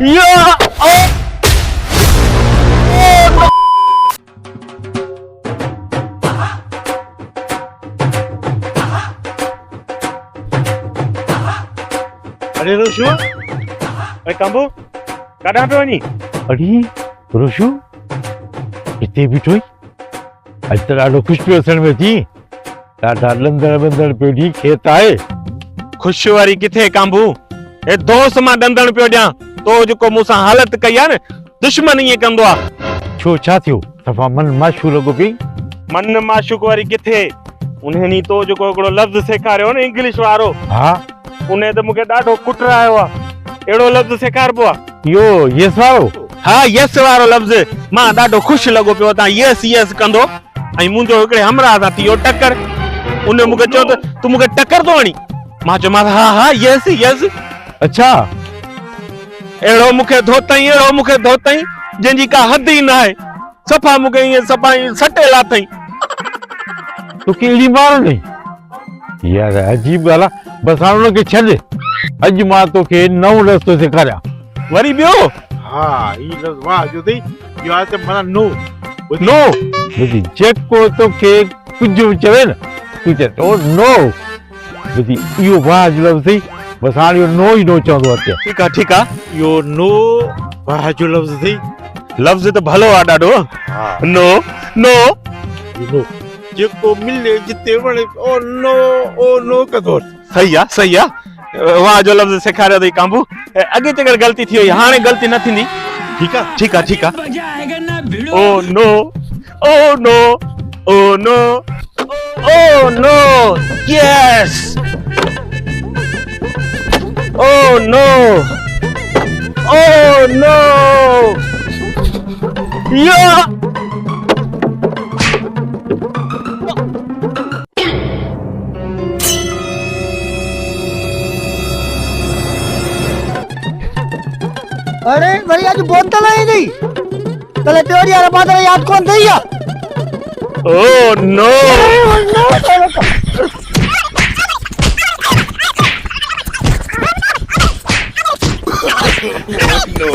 या अरे रोशू, अरे कांबो, काॾा पियो वञी? अड़ी रोशू हिते बीठो अॼु त ॾाढो ख़ुशि पियो थियण में थी ॾाढा लंदड़ बंदड़ पियो ॾी खेत आहे ख़ुशि वारी किथे कांबू? ए दोस्त मां डंदण पियो ॾियां तो जेको मूंसां हालत कई आहे न दुश्मन ईअं कंदो आहे। छो छा थियो सफ़ा मन माशू लॻो पई? मन माशूक वारी किथे उन ॾींहुं तो जेको हिकिड़ो लफ़्ज़ सेखारियो न इंग्लिश वारो हा उन त मूंखे ॾाढो कुटरायो आहे। अहिड़ो लफ़्ज़ सेखारिबो आहे? इहो यस वारो? हा यस वारो लफ़्ज़। मां ॾाढो ख़ुशि लॻो पियो तव्हां यस यस कंदो ऐं मुंहिंजो हिकिड़े हमराह सां थियो टकर। उन मूंखे चयो त तूं मूंखे टकर थो हणी? मां चयोमांसि हा हा यस यस। अच्छा अहिड़ो मूंखे धोतई जंहिंजी का हद ई न आहे। सफ़ा मूंखे ईअं सफ़ा सटे लाथई। तोखे अहिड़ी मार नहीं यार अजीब ॻाल्हि आहे। बसि हाणे हुनखे छॾ अॼु मां तोखे नओं रस्तो सेखारियां। वरी ॿियो? हा ई लफ़्ज़ वाह जो थी यो आहे त माना नो नो ॿुधी जेको तोखे कुझु बि चवे न तूं चए तो नो ॿुधी इहो वाह जो लफ़्ज़ अथई बसि हाणे इहो नो ई नो चवंदो आहे। ठीकु आहे यो नो वाह जो लफ़्ज़ थी लफ़्ज़ त भलो आहे ॾाढो। नो नो नो जेको मिले जिते वणे ओ नो कंदो। सही आहे वाह जो लफ़्ज़ सेखारियो अथई कांबू। अॻे चकर ग़लती थी वई हाणे ग़लती न थींदी। ठीकु आहे oh no oh no oh no oh no यस ओ नो ओ नो या अरे वरी आज बोतल आई नहीं तले तेरी यार बात याद कौन थई या ओ नो no